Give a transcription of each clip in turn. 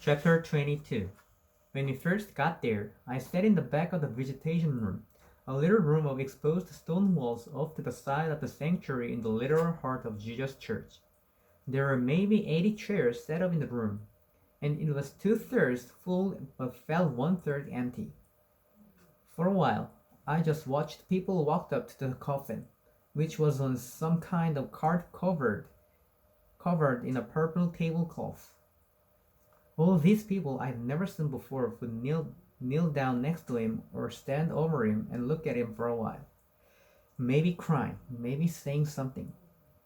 Chapter 22. When we first got there, I sat in the back of the visitation room, a little room of exposed stone walls off to the side of the sanctuary in the literal heart of Jesus Church. There were maybe 80 chairs set up in the room, and it was two-thirds full but felt one-third empty. For a while, I just watched people walk up to the coffin, which was on some kind of cart covered in a purple tablecloth. All these people I'd never seen before would kneel down next to him or stand over him and look at him for a while, maybe crying, maybe saying something,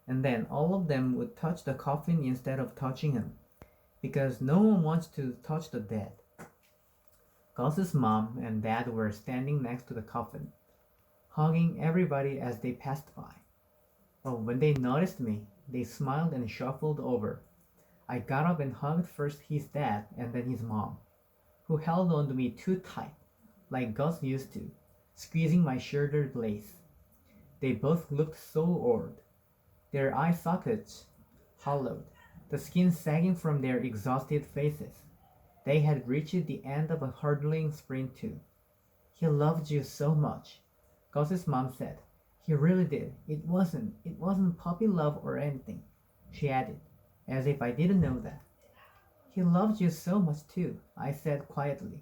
and then all of them would touch the coffin instead of touching him, because no one wants to touch the dead. Gus's mom and dad were standing next to the coffin, hugging everybody as they passed by. But when they noticed me, they smiled and shuffled over. I got up and hugged first his dad and then his mom, who held on to me too tight, like Gus used to, squeezing my shoulder blades. They both looked so old, their eye sockets hollowed, the skin sagging from their exhausted faces. They had reached the end of a hurdling sprint too. He loved you so much, Gus's mom said. He really did. It wasn't puppy love or anything, she added, as if I didn't know that. He loved you so much too, I said quietly.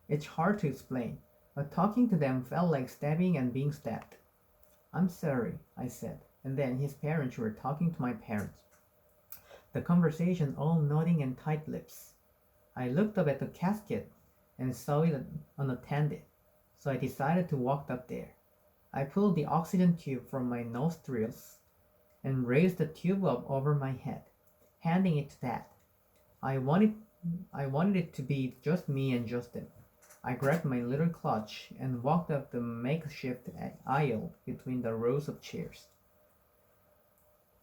It's hard to explain, but talking to them felt like stabbing and being stabbed. I'm sorry, I said, and then his parents were talking to my parents. The conversation all nodding and tight lips. I looked up at the casket and saw it unattended, so I decided to walk up there. I pulled the oxygen tube from my nostrils and raised the tube up over my head, handing it to Dad. I wanted I wanted it to be just me and Justin. I grabbed my little clutch and walked up the makeshift aisle between the rows of chairs.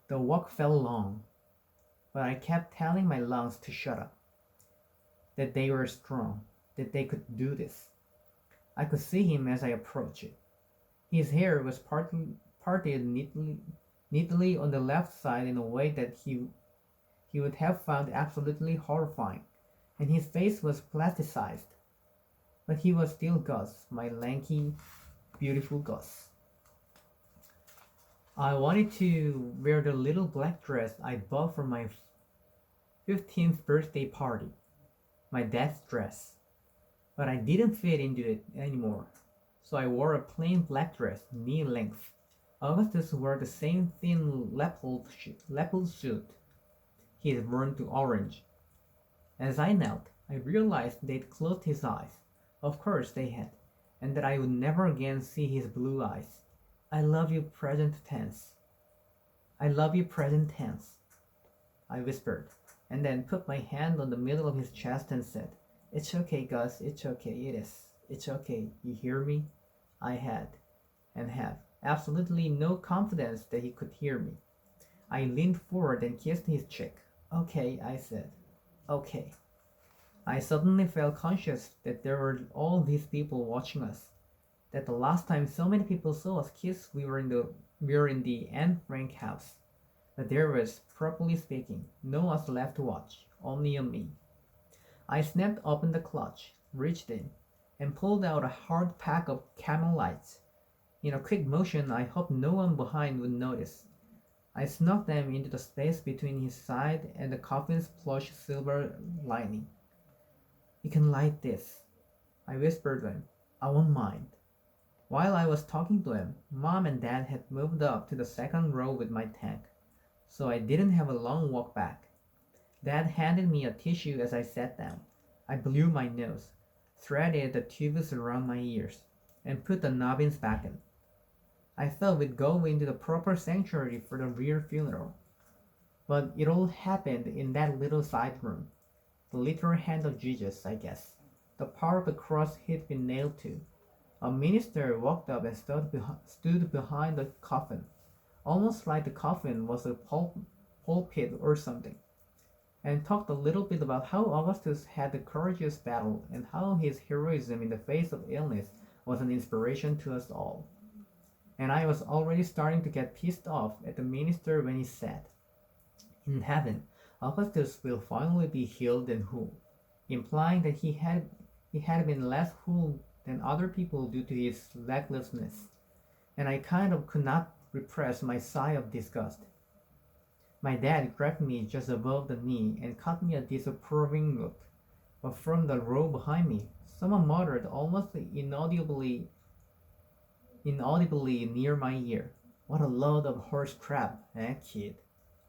The walk felt long, but I kept telling my lungs to shut up, that they were strong, that they could do this. I could see him as I approached it. His hair was parted neatly on the left side in a way that he would have found absolutely horrifying, and his face was plasticized. But he was still Gus, my lanky, beautiful Gus. I wanted to wear the little black dress I bought for my 15th birthday party, my dad's dress, but I didn't fit into it anymore, so I wore a plain black dress, knee length. Augustus wore the same thin lapel suit he had worn to orange. As I knelt, I realized they'd closed his eyes. Of course they had, and that I would never again see his blue eyes. I love you, present tense. I love you, present tense, I whispered, and then put my hand on the middle of his chest and said, It's okay, Gus, it's okay, it is. It's okay, you hear me? I had, and have, absolutely no confidence that he could hear me. I leaned forward and kissed his cheek. Okay, I said. Okay. I suddenly felt conscious that there were all these people watching us. That the last time so many people saw us kiss, we were in the Anne Frank house. But there was, properly speaking, no one left to watch, only me. I snapped open the clutch, reached in, and pulled out a hard pack of Camel Lights. In a quick motion I hoped no one behind would notice. I snuck them into the space between his side and the coffin's plush silver lining. You can light this, I whispered to him. I won't mind. While I was talking to him, Mom and Dad had moved up to the second row with my tank, so I didn't have a long walk back. Dad handed me a tissue as I sat down. I blew my nose, threaded the tubes around my ears, and put the nubbins back in. I thought we'd go into the proper sanctuary for the real funeral. But it all happened in that little side room. The literal hand of Jesus, I guess. The part of the cross he'd been nailed to. A minister walked up and stood behind the coffin, almost like the coffin was a pulpit or something, and talked a little bit about how Augustus had a courageous battle and how his heroism in the face of illness was an inspiration to us all. And I was already starting to get pissed off at the minister when he said, In heaven, Augustus will finally be healed and whole. implying that he had been less fooled than other people due to his recklessness, and I kind of could not repress my sigh of disgust. My dad grabbed me just above the knee and caught me a disapproving look, but from the row behind me, someone muttered almost inaudibly near my ear, "What a load of horse crap, eh, kid?"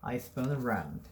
I spun around.